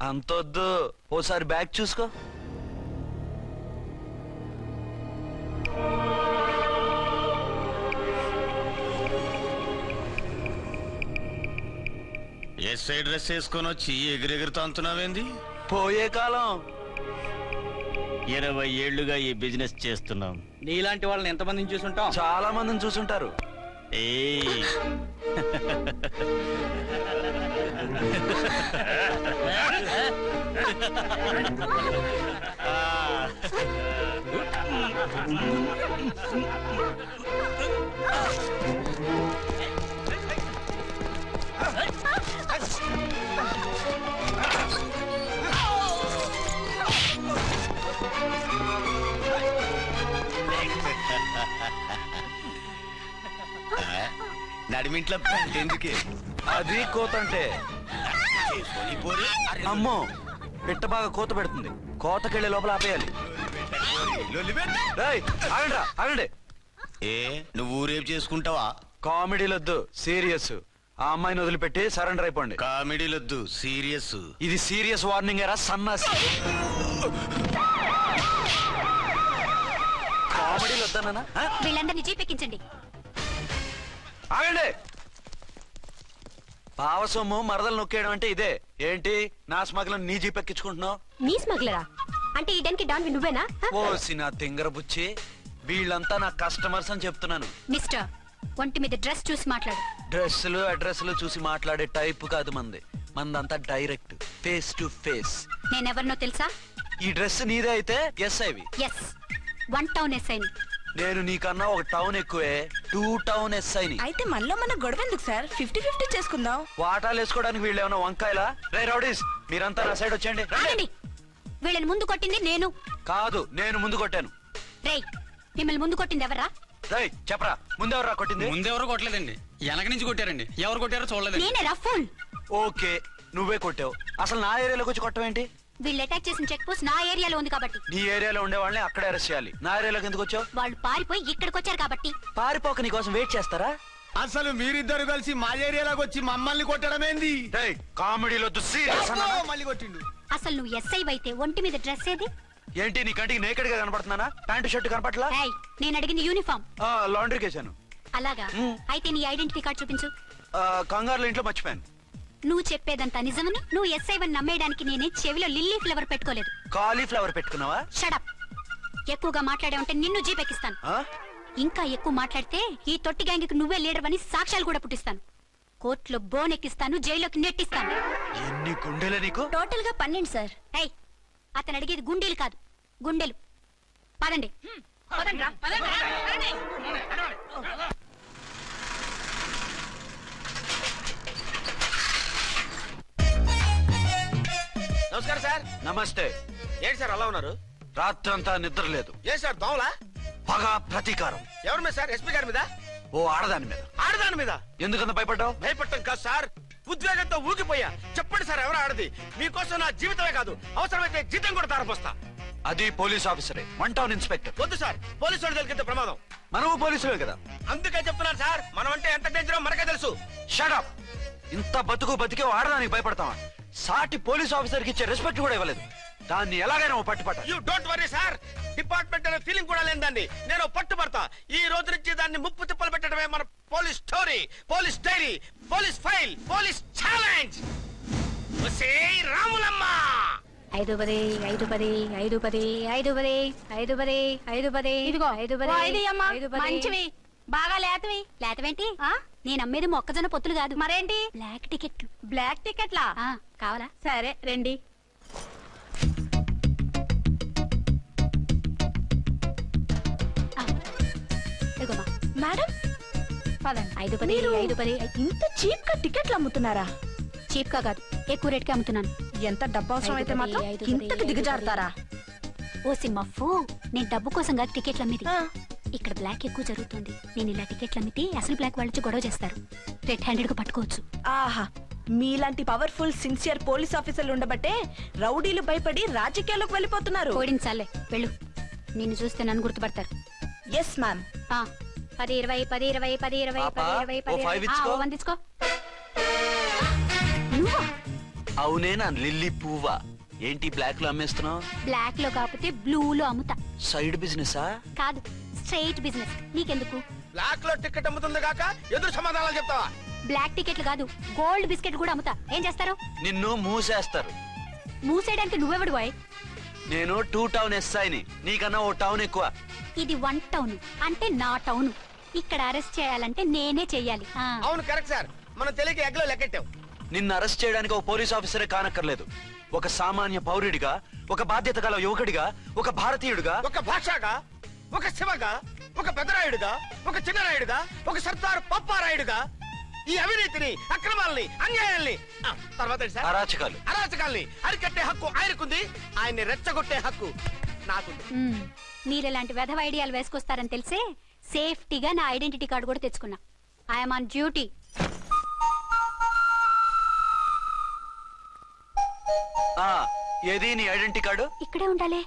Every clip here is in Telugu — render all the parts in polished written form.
అంతొద్దు, ఓసారి బ్యాగ్ చూసుకో. ఎస్ఐ డ్రెస్ వేసుకొని వచ్చి ఎగిరెగిరితో అంటున్నావేంది? పోయే కాలం. 20 ఏళ్లుగా ఈ బిజినెస్ చేస్తున్నాం. నీలాంటి వాళ్ళని ఎంతమందిని చూసుంటాం? చాలా మందిని చూసుంటారు. ఏయ్ నడిమింట్లో ఎందుకే? అది కోతంటే. అమ్మో, పిట్ట బాగా కోత పెడుతుంది. కోతకెళ్ళే లోపల ఆపేయాలి. ఆగండి. ఏ నువ్వు రేపు చేసుకుంటావా? కామెడీలొద్దు, సీరియస్. ఆ అమ్మాయిని వదిలిపెట్టి సరెండర్ అయిపోండి. కామెడీలొద్దు, సీరియస్. ఇది సీరియస్ వార్నింగ్ ఎరా సన్నాసి. కామెడీలు వద్దన్నా? వీళ్ళందరినీ జీపెక్కించండి. ఆగండి. పావసొమ్ము మరదలు నొక్కేయడం అంటే ఇదే. ఏంటి నా స్మగ్లర్ నీ జీపెక్కించుకుంటున్నావు? నీ స్మగ్లరా అంటే ఈ డెన్కి డాన్ నువ్వేనా? ఓసి నా తింగర బుచ్చి, వీళ్ళంతా నా కస్టమర్స్ అని చెప్తున్నాను. మిస్టర్, ఒంటి మీద డ్రెస్ చూసి మాట్లాడు. డ్రెస్సులు అడ్రస్లు చూసి మాట్లాడే టైప్ కాదు మంది. మందంతా డైరెక్ట్, ఫేస్ టు ఫేస్. నేనెవరినో తెలుసా? ఈ డ్రెస్ నీదే అయితే ఎస్ ఐవి. ఎస్, 1 టౌన్ ఎస్ఐని. నేను నీకన్నా ఒక టౌన్ ఎక్కువే, 2 టౌన్ ఎస్ఐని. అయితే మనలో మన గొడవ ఎందుకు సార్? 50-50 చేసుకుందాం. వాటాలు వేసుకోవడానికి వీళ్ళు ఏమైనా వంకాయలా? రే రౌడీస్, మీరంతా నా సైడ్ వచ్చేయండి. ఆగండి. వీళ్ళని ముందు కొట్టింది నేను కాదు, నేను ముందు కొట్టాను. రేయ్, మిమ్మల్ని ముందు కొట్టింది ఎవరా? రేయ్ చెప్పరా, ముందెవరా కొట్టింది? ముందెవరో కొట్టలేదండి, వెనక నుంచి కొట్టారండి. ఎవరు కొట్టారో చూడలేదు. నేనే రఫూల్. ఓకే, నువ్వే కొట్టావు. అసలు నా ఏరియాలోకి వచ్చి కొట్టవేంటి? వీళ్ళు అటాక్ చేసిన చెక్ పోస్ట్ నా ఏరియాలో ఉంది కాబట్టి. నీ ఏరియాలో ఉండే వాళ్ళని అక్కడే అరెస్ట్ చేయాలి. నా ఏరియాలోకి ఎందుకు వచ్చావు? వాళ్ళు పారిపోయి ఇక్కడికి వచ్చారు కాబట్టి. పారిపోక నీ కోసం వెయిట్ చేస్తారా? అసలు మీరిద్దరు కలిసి మా ఏరియాలోకి వచ్చి మమ్మల్ని కొట్టడమేంది? కామెడీలో మళ్ళీ కొట్టిండు. అసలు నువ్వు ఎస్ఐ అయితే ఒంటి మీద డ్రెస్ ఏది? ఏంటి నీ కంటికి నేకెడ్ గా కనపడుతున్నానా? Pant shirt కనపట్లా? ఏయ్, నేను అడిగింది యూనిఫామ్. లాండ్రీకి వేసాను. అలాగా? అయితే నీ ఐడెంటిటీ కార్డ్ చూపించు. కంగారులో ఇంట్లో మర్చిపోయాను. నువ్వు చెప్పేదంతా నిజమని నువ్వు ఎస్ఐ వన్ నమ్మేయడానికి నేనే చెవిలో లిల్లీ ఫ్లవర్ పెట్టుకోలేదు. కాలీఫ్లవర్ పెట్టుకున్నావా? షడప్. ఎక్కువగా మాట్లాడావంటే నిన్ను జీపెక్కిస్తాను. ఇంకా ఎక్కువ మాట్లాడితే ఈ తొట్టి గ్యాంగ్కి నువ్వే లీడర్ అని సాక్ష్యాలు కూడా పుట్టిస్తాను. కోర్టులో బోన్ ఎక్కిస్తాను, జైల్లోకి నెట్టిస్తాను. ఎన్ని గుండెలు నీకు? టోటల్ గా 12 సార్. ఏయ్, అతను అడిగేది గుండెలు కాదు, గుండెలు. పదండి. నమస్కారం సార్. నమస్తే. ఏంటి సార్ అలా ఉన్నారు? రాత్రంతా నిద్ర లేదు. ఏ సార్ దోమలా? పగ ప్రతీకారం. ఎవరి మీద సార్? ఎస్పీ గారి మీద? ఓ ఆడదాని మీద. ఆడదాని మీద? ఎందుకంత భయపడ్డావు? భయపడటం కాదు సార్, ఉద్వేగంతో ఊగిపోయా. చెప్పండి సార్, ఎవరు ఆడది? మీకోసం నా జీవితమే కాదు, అవసరమైతే జీతం కూడా తారపోస్తా. అది పోలీస్ ఆఫీసరే, 1 టౌన్ ఇన్స్పెక్టర్. వద్దు సార్, పోలీసు వాడు తెలికితే ప్రమాదం. మనము పోలీసులే కదా. అందుకే చెప్తున్నాను సార్, మనం అంటే ఎంత డేంజరో మనకే తెలుసు. షడప్. ఇంత బతికే ఆడదానికి భయపడతావా? సాటి పోలీస్ ఆఫీసర్కి ఇచ్చే రెస్పెక్ట్ కూడా ఇవ్వలేదు. దాన్ని ఎలాగైనా పట్టుపట్ట. You don't worry sir, department అనే ఫీలింగ్ కూడా లేని దాన్ని నేను పట్టుపడతా. ఈ రోజు నుంచి దాన్ని ముప్పు తిప్పలు పెట్టడమే మన police story, police diary, police file, police challenge. Ramulamma 5-10 5-10 5-10 5-10 5-10 5-10. ఇదిగో 5-10 మంచివి, బాగా లేతవి. లేతవేంటి? నేను అమ్మేది మొక్కజొన్న పొత్తులు కాదు. మరేంటి? బ్లాక్ టికెట్లు. బ్లాక్ టికెట్లా? కావాలా? సరే రండి. మేడం పదండి. 5-10 5-10. ఇంత చీప్ గా టికెట్లు అమ్ముతున్నారా? చీప్ గా కాదు, ఎక్కువ రేట్ కి అమ్ముతున్నాను. ఎంత డబ్బు అవసరం అయితే మాత్రం 5-10 ఇంతకు దిగజారుతారా? ఓ సిమ్మఫు, నేను డబ్బు కోసం కాదు టికెట్లు అమ్మేది. ఇక్కడ బ్లాక్ ఎక్కువ జరుగుతుంది. నేను ఇలా టికెట్లు అమ్మితే అసలు బ్లాక్ వాళ్ళు వచ్చి గొడవ చేస్తారు. రెడ్ హ్యాండెడ్ గా పట్టుకోవచ్చు. ఆహా, మీలాంటి పవర్ఫుల్ సిన్సియర్ పోలీస్ ఆఫీసర్లు ఉండబట్టే రౌడీలు భయపడి రాజకీయాల్లోకి వెళ్ళిపోతున్నారు. ఓడించాలే, వెళ్ళు. నిన్ను చూస్తే నన్ను గుర్తుపడతారు. Yes ma'am. 10-20 10-20 10-20 10-20 5 ఇచ్చుకో. 1 తీసుకో. నువ్వా? అవునే నా లిల్లీ పువ్వా ఏంటి బ్లాక్ లో అమ్మేస్తున్నావు? బ్లాక్ లో కాకపోతే బ్లూ లో అమ్ముతా. సైడ్ బిజినెసా? కాదు, స్ట్రైట్ బిజినెస్. నీకెందుకు? బ్లాక్ లో టికెట్ అమ్ముతుంది కాక ఎదురు సమాధానాలు చెప్తావా? బ్లాక్ టికెట్లు కాదు, గోల్డ్ బిస్కెట్ కూడా అమ్ముతా. ఏం చేస్తారు? నిన్ను మూసేస్తారు. మూసేయడానికి నువ్వెవడు బాయ్? నేను 2 టౌన్ ఎస్ఐని, నీకన్నా ఓ టౌన్ ఎక్కువ. ఇది 1 టౌన్ అంటే నా టౌన్. ఇక్కడ అరెస్ట్ చేయాలంటే నేనే చెయ్యాలి. అవును కరెక్ట్ సార్, మనం తెలియక ఎగ్లో లెక్కెట్టాం. నిన్ను అరెస్ట్ చేయడానికి ఒక పోలీస్ ఆఫీసరే కానక్కర్లేదు. ఒక సామాన్య పౌరుడిగా, ఒక బాధ్యత గల యువకుడిగా, ఒక భారతీయుడిగా, ఒక భాషగా, ఒక శివగా, ఒక పెద్దరాయుడుగా, ఒక చిన్నరాయుడుగా, ఒక సర్దార్ పప్పారాయుడుగా ఈ అవినీతిని, అక్రమాలని, అన్యాయాల్ని, తర్వాత ఏంటి సార్? అరాచకాల్ని అరికట్టే హక్కు ఆయనకుంది. ఆయన్ని రెచ్చగొట్టే హక్కు నాకుంది. మీరెలాంటి వెధవ ఐడియాలు వేసుకొస్తారని తెలిసే సేఫ్టీగా నా ఐడెంటిటీ కార్డు కూడా తెచ్చుకున్నా. I'm on duty. ఏది నీ ఐడెంటిటీ కార్డు? ఇక్కడే ఉండాలి.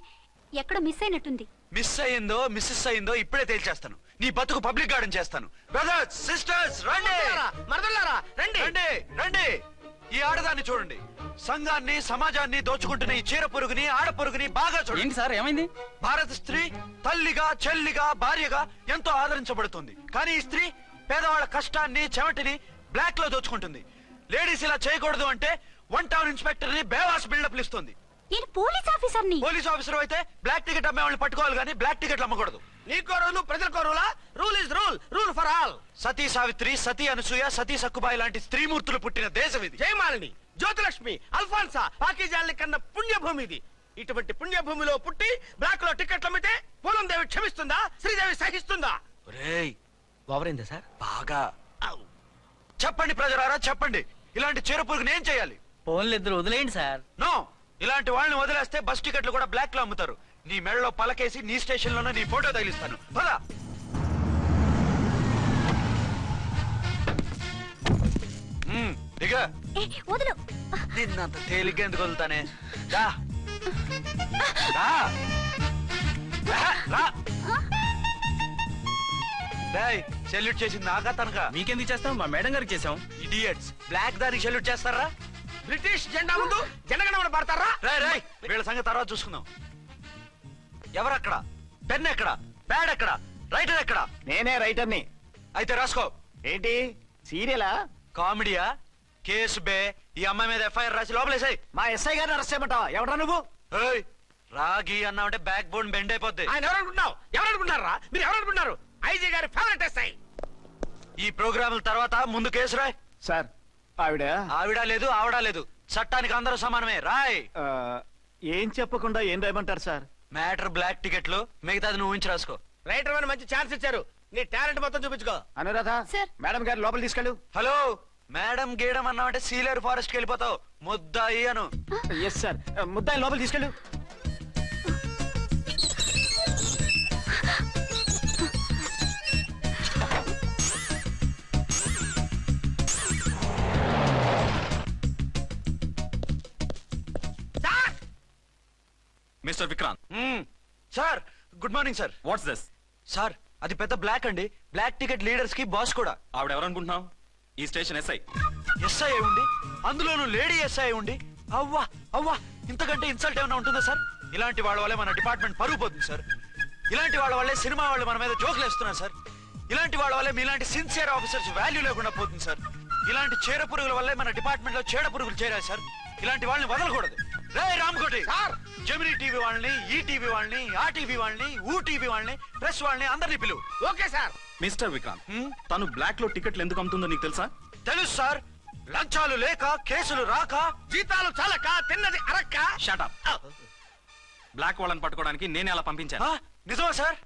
ఎక్కడో మిస్ అయినట్టుంది. మిస్ అయిందో మిస్సెస్ అయిందో ఇప్పుడే తేల్చేస్తాను. నీ బతుకు పబ్లిక్ గార్డెన్ చేస్తాను. బ్రదర్స్, సిస్టర్స్, రండి మరదలారా రండి రండి రండి. ఈ ఆడదాన్ని చూడండి. సంఘాన్ని, సమాజాన్ని దోచుకుంటున్న ఈ చీర పురుగుని, ఆడ పురుగుని బాగా చూడండి. ఏంటి సార్ ఏమైంది? భారత స్త్రీ తల్లిగా, చెల్లిగా, భార్యగా ఎంతో ఆదరించబడుతుంది. కానీ ఈ స్త్రీ పేదవాళ్ళ కష్టాన్ని, చెమటిని బ్లాక్ లో దోచుకుంటుంది. లేడీస్ ఇలా చేయకూడదు అంటే 1 టౌన్ ఇన్స్పెక్టర్ ని బేవాస్ బిల్డప్ ఇస్తుంది. నేను పోలీస్ ఆఫీసర్ని. పోలీస్ ఆఫీసర్ అయితే బ్లాక్ టికెట్ అమ్మే వాళ్ళని పట్టుకోవాలి కానీ బ్లాక్ టికెట్లు అమ్మకూడదు. నీకో రూలు, ప్రజలకో రూలా? Rule is rule, rule for all. Sati Savitri, Sati Anasuya, Sati Sakkubai లాంటి స్త్రీమూర్తులు పుట్టిన దేశం ఇది. జయమాలిని, జ్యోతిలక్ష్మి, అల్ఫాన్సా, పాకిజాల్ని కన్న పుణ్యభూమి ఇది. ఇటువంటి పుణ్యభూమిలో పుట్టి బ్లాక్ లో టికెట్లు అమ్మితే పూలందేవి క్షమిస్తుందా? శ్రీదేవి సహిస్తుందా? ఒరేయ్, ఓవరైందా సార్? బాగా చెప్పండి ప్రజలారా, చెప్పండి. ఇలాంటి చీర పురుగుని ఏం చేయాలి? ఫోన్లు ఇద్దరు వదిలేయండి సార్. నో, ఇలాంటి వాళ్ళని వదిలేస్తే బస్ టికెట్లు కూడా బ్లాక్ లో అమ్ముతారు. నీ మెడలో పలకేసి నీ స్టేషన్ లోనే నీ ఫోటో తగిలిస్తాను. పద. దిగా. వదులు. నిన్నంత తేలిగ్గా ఎందుకు వదులుతానే? రా. రా. రా. రేయ్, సెల్యూట్ చేసింది నాకా తనకా? మీకెందుకు చేస్తాం? మా మేడం గారికి చేసాం. ఇడియట్స్, బ్లాక్ దానికి సెల్యూట్ చేస్తారా? బ్రిటిష్ జెండా ముందు జనగణమన పడతారా? రాయ్ రాయ్, వీళ్ళ సంగతి తర్వాత చూసుకుందాం. ఎవరక్కడ? పెన్ ఎక్కడ? ప్యాడ్ ఎక్కడ? రైటర్ ఎక్కడ? నేనే రైటర్ని. అయితే రాసుకో. ఏంటి సీరియలా? కామెడీయా? కేసు బే. ఈ అమ్మాయి మీద ఎఫ్ఐఆర్ రాసి లోపలేసాయి. మా ఎస్ఐ గారిని అరెస్ట్ చేయమంటావా? ఎవడా నువ్వు? ఏయ్, రాగి అన్నావంటే బ్యాక్ బోన్ బెండ్ అయిపోద్ది. ఆయన ఎవరనుకుంటున్నావు? ఎవరనుకుంటారా? మీరు ఎవరనుకుంటున్నారు? ఐజీ గారి ఫేవరెట్ ఎస్ఐ. ఈ ప్రోగ్రాముల తర్వాత ముందు కేసు రాయ్. సార్ ఆవిడ ఆవిడ లేదు, ఆవిడ లేదు. చట్టానికి అందరూ సమానమే. రాయ్. ఏం చెప్పకుండా ఏం రాయమంటారు సార్? మ్యాటర్ బ్లాక్ టికెట్లు, మిగతాది నువ్వు ఉంచి రాసుకో. రైటర్ అని మంచి ఛాన్స్ ఇచ్చారు. నీ టాలెంట్ మొత్తం చూపించుకో. అనురాధ, సార్. మేడం గారు లోపల తీసుకెళ్ళు. హలో, మేడం గీయడం అన్నావంటే సీలేరు ఫారెస్ట్ కి వెళ్ళిపోతావు. ముద్దాయి అను. ఎస్ సార్, ముద్దాయి లోపల తీసుకెళ్ళు. Mister Vikrant, sir, good morning sir. What's this? Sir, అది పెద్ద బ్లాక్ అండి. బ్లాక్ టికెట్ లీడర్స్ కి బాస్ కూడా. ఆవిడ ఎవరనుకుంటున్నావు? ఈ స్టేషన్ ఎస్ఐ. ఎస్ఐ ఉండి, అందులోనూ లేడీ ఎస్ఐ ఉండి, అవ్వా అవ్వా, ఇంతకంటే ఇన్సల్ట్ ఏమైనా ఉంటుందా సార్? ఇలాంటి వాళ్ళ వల్లే మన డిపార్ట్మెంట్ పరుగు పోతుంది సార్. ఇలాంటి వాళ్ళ వల్లే సినిమా వాళ్ళు మన మీద జోకులు వేస్తున్నారు సార్. ఇలాంటి వాళ్ళ వల్లే మీలాంటి సిన్సియర్ ఆఫీసర్స్ వాల్యూ లేకుండా పోతుంది సార్. ఇలాంటి చీడ పురుగుల వల్లే మన డిపార్ట్మెంట్ లో చీడ పురుగులు చేరాయి సార్. ఇలాంటి వాళ్ళని వదలకూడదు. రే రామకోటి సార్, జెమినీ టీవీ వాళ్ళని, ఈ టీవీ వాళ్ళని, ఆ టీవీ వాళ్ళని, ఊ టీవీ వాళ్ళని, ప్రెస్ వాళ్ళని అందరినీ పిలువు. Okay sir. మిస్టర్ విక్రాంత్, తను బ్లాక్ లో టికెట్లు ఎందుకు అమ్ముతుందో నీకు తెలుసా? తెలుసు సార్. లంచాలు లేక, కేసులు రాక, జీతాలు చాలక, తిన్నది అరక్క. షటప్. బ్లాక్ వాళ్ళని పట్టుకోవడానికి నేనే అలా పంపించాను. నిజమా సార్?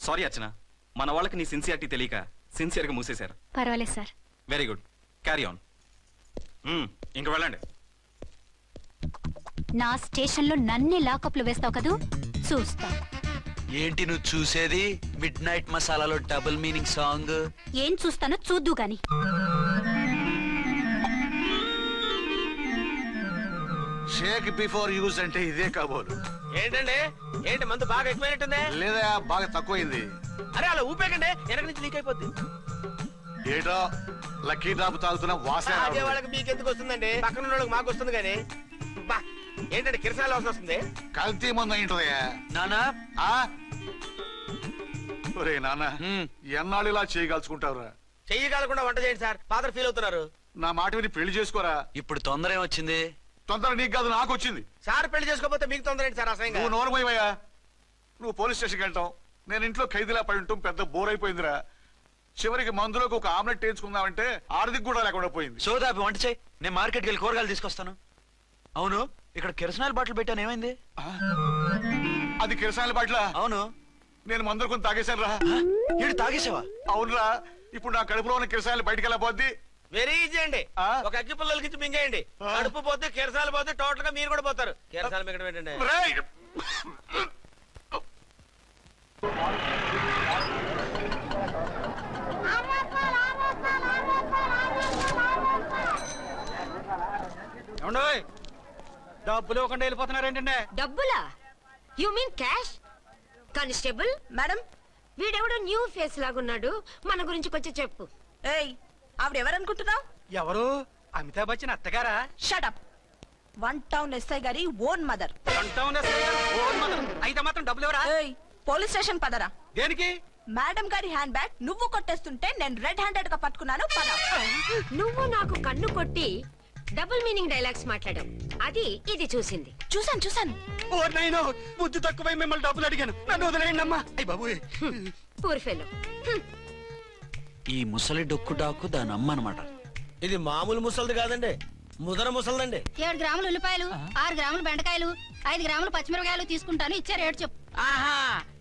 సారీ అర్చన, మన వాళ్ళకి నీ సిన్సియారిటీ తెలియక సిన్సియర్ గా మూసేశారు. పర్వాలేదు sir. Very good, carry on. ఇంక వెళ్ళండి. నా స్టేషన్ లో నన్నే లాకప్ లో వేస్తావు కదూ, చూస్తా. ఏంటి నువ్వు చూసేది? మిడ్ నైట్ మసాలాలో డబుల్ మీనింగ్ సాంగ్. ఏం చూస్తానో చూద్దు గాని. షేక్ బిఫోర్ యూజ్ అంటే ఇదే కాబోలు. ఏంటండి, ఏంటి మందు బాగా ఎక్కువైనట్టుంది? లేదా బాగా తక్కువైంది. అరే అలా ఊపేకండి, వెనక నుంచి లీక్ అయిపోద్ది. ఏటో లక్కీ డ్రాప్ తాగుతున్న వాసన అదే రావడం. వాళ్ళకి మీకెందుకు వస్తుందండి పక్కన ఉన్న వాళ్ళకి మాకు వస్తుంది కానీ బా ఏంటంటే కిరసాల అవసరం వస్తుంది కల్తీ మందు ఏంటోయా నానా ఒరే నాన్న ఎన్నాళ్ళు ఇలా చేయగలుచుకుంటావురా? చెయ్యి కాలకుండా వంట చేయండి సార్ ఫాదర్ ఫీల్ అవుతున్నారు నా మాట విని పెళ్లి చేసుకోరా. ఇప్పుడు తొందర ఏమొచ్చింది? తొందర నీకు కాదు నాకు వచ్చింది. సార్ పెళ్లి చేసుకోకపోతే మీకు తొందర ఏంటి సార్ అసహ్యంగా నువ్వు నోరమయ్యా. నువ్వు పోలీస్ స్టేషన్కి వెళ్తాం, నేను ఇంట్లో ఖైదీలా పడి ఉంటాం. పెద్ద బోర్ అయిపోయిందిరా. చివరికి మందులోకి ఒక ఆమ్లెట్ వేయించుకుందామంటే ఆర్థిక కూడా లేకుండా పోయింది. సోదాపి వంట చేయి, నేను మార్కెట్కి వెళ్ళి కూరగాయలు తీసుకొస్తాను. అవును, ఇక్కడ కిరసనాయిల్ బాటిల్ పెట్టాను, ఏమైంది? అది కిరసాల బాట్ల. అవును. నేను మందులు కొని తాగేశాను రా. ఈడు తాగేసావా? అవునురా. ఇప్పుడు నా కడుపులో ఉన్న కిరసాయలు బయటికి వెళ్ళబోద్ది. వెరీ ఈజీ అండి ఒక అగ్గి పుల్లలకి ఇచ్చి మింగేయండి కడుపు పోతే కిరసాలు పోతే టోటల్ గా మీరు కూడా పోతారు కిరసాలు మింగడం ఏంటండి రేయ్! డబ్బులు ఇవ్వకుండా వెళ్ళిపోతున్నారేంటండి? డబ్బులా? You mean cash? Constable madam వీడెవడో న్యూ ఫేస్ లాగున్నాడు, మన గురించి కొంచెం చెప్పు. ఏయ్ ఆవిడెవరనుకుంటున్నావు? ఎవరు? అమితాబ్ బచ్చన్ అత్తగారా? షటప్. 1 టౌన్ ఎస్ఐ గారి ఓన్ మదర్. అయితే మాత్రం డబ్బులు ఎవరా? ఏయ్ పోలీస్ స్టేషన్ పదరా. దేనికి? మేడం గారి హ్యాండ్ బ్యాగ్ నువ్వు కొట్టేస్తుంటే నేను రెడ్ హ్యాండెడ్ గా పట్టుకున్నాను. పద. నువ్వు నాకు కన్ను కొట్టి డబుల్ మీనింగ్ డైలాగ్స్ మాట్లాడావు, అది ఇది చూసింది. చూసాను. ఓ నైనో, బుద్ధి తక్కువై మిమ్మల్ని డబ్బులు అడిగాను, నన్ను వదిలేయండి అమ్మా. అయ్య బాబు, పూర్ ఫెలో. ఈ ముసలి డొక్కు డాకు దాని అమ్మ అనమాట. ఇది మామూలు ముసలిది కాదండి, ముదర ముసలిదండి. 7 గ్రాములు ఉల్లిపాయలు, 6 గ్రాములు బెండకాయలు, 5 గ్రాములు పచ్చిమిరపకాయలు తీసుకుంటాను. ఇచ్చే రేటు చెప్పు. ఆహా,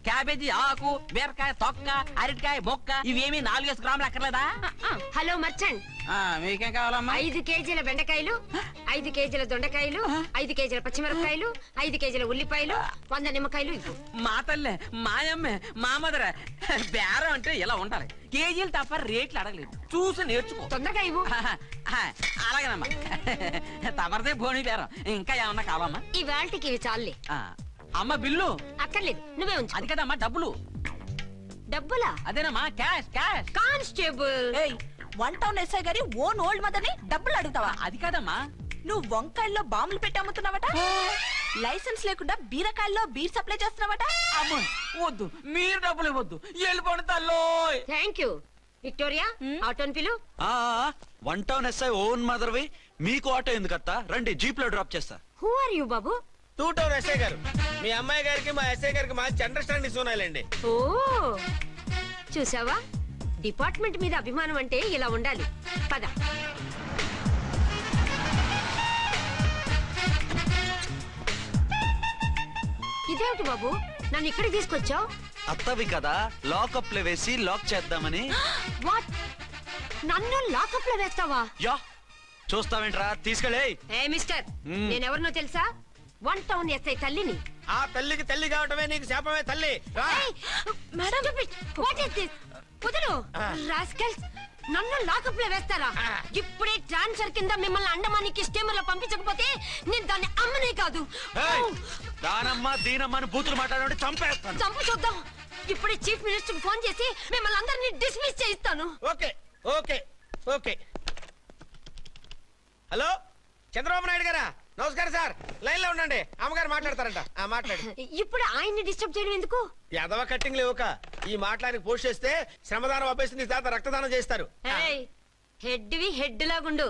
క్యాబేజీ ఆకు, బీరకాయ తొక్క, అరటికాయ బొక్క, ఇవేమి 4 గ్రాములు అక్కర్లేదా? హలో మర్చండ్, మీకేం కావాలమ్మా? 5 కేజీల బెండకాయలు, 5 కేజీల దొండకాయలు, 5 కేజీల పచ్చిమిరపకాయలు, 5 కేజీల ఉల్లిపాయలు, 100 నిమ్మకాయలు ఇవ్వు. మా తల్లే, మాయమ్మే, మా మదర బేరం అంటే ఇలా ఉండాలి. కేజీలు తప్ప రేట్లు అడగలేదు, చూసి నేర్చుకో. తొందరగా ఇవ్వు. అలాగేనమ్మా. తమరిదే భోని బేరం. ఇంకా ఏమన్నా కావాలమ్మా? ఈ వేల్టికి ఇవి చాలే. అమ్మ బిల్లు అక్కర్లేదు, నువ్వే ఉంచు. అది కదమ్మా డబ్బులు. డబ్బులా? అదేనమ్మా క్యాష్ క్యాష్. కానిస్టేబుల్, ఏయ్ 1 టౌన్ ఎస్ఐ గారి ఓన్ ఓల్డ్ మదర్ ని డబ్బులు అడుగుతావా? అది కాదమ్మా. నువ్వు వంకాయల్లో బాంబులు పెట్టి అమ్ముతున్నావట, లైసెన్స్ లేకుండా బీరకాయల్లో బీర్ సప్లై చేస్తున్నావట. అమ్మో వద్దు, మీరు డబ్బులు ఇవ్వద్దు, వెళ్ళిపోండి తల్లో. Thank you. విక్టోరియా, ఆటోన్ పిలు. 1 టౌన్ ఎస్ఐ ఓన్ మదర్వి, మీకు ఆటో ఎందుకత్తా? రండి, జీప్ లో డ్రాప్ చేస్తా. హూ ఆర్ యూ బాబు? 2 టౌన్ ఎస్ఐ గారు, మీ అమ్మాయి గారికి మా ఎస్ఐ గారికి మంచి అండర్స్టాండింగ్ ఉన్నాయండి. ఓ చూసావా, డిపార్ట్మెంట్ మీద అభిమానం అంటే ఇలా ఉండాలి. పద. ఇదేమిటి బాబు, నన్ను ఇక్కడికి తీసుకొచ్చావు? అత్తవి కదా, లాకప్ లో వేసి లాక్ చేద్దామని. వాట్, నన్ను లాకప్ లో వేస్తావా? యా, చూస్తావేంట్రా, తీసుకెళ్ళే. ఏ మిస్టర్, నేనెవరినో తెలుసా? 1 టౌన్ ఎస్ఐ తల్లిని. ఆ తల్లికి తల్లి కావటమే నీకు శాపమే తల్లి. రా. Madam, what is this? వదలు రాస్కల్స్, నన్ను లాకప్ లో వేస్తారా? ఇప్పుడే ట్రాన్స్ఫర్ కింద మిమ్మల్ని అండమానికి స్టీమర్ లో పంపించకపోతే నేను దాన్ని అమ్మనే కాదు. ఏయ్, దానమ్మ దీనమ్మ అని బూతులు మాట్లాడే చంపేస్తాను. చంపు చూద్దాం. ఇప్పుడే చీఫ్ మినిస్టర్ ఫోన్ చేసి మిమ్మల్ని అందరినీ డిస్మిస్ చేయిస్తాను. Okay okay okay. Hello, Chandrababu Naidu గారా? నమస్కారం సార్, లైన్ లో ఉండండి, అమ్మగారు మాట్లాడతారంట. మాట్లాడు. ఇప్పుడు ఆయన్ని డిస్టర్బ్ చేయడం ఎందుకు? ఎదవ కట్టింగ్ లేవుక ఈ మాట్లాడికి పోస్ట్ చేస్తే శ్రమదానం అభ్యసి నీ తాత రక్తదానం చేస్తారు. హెడ్ హెడ్ లాగుండు,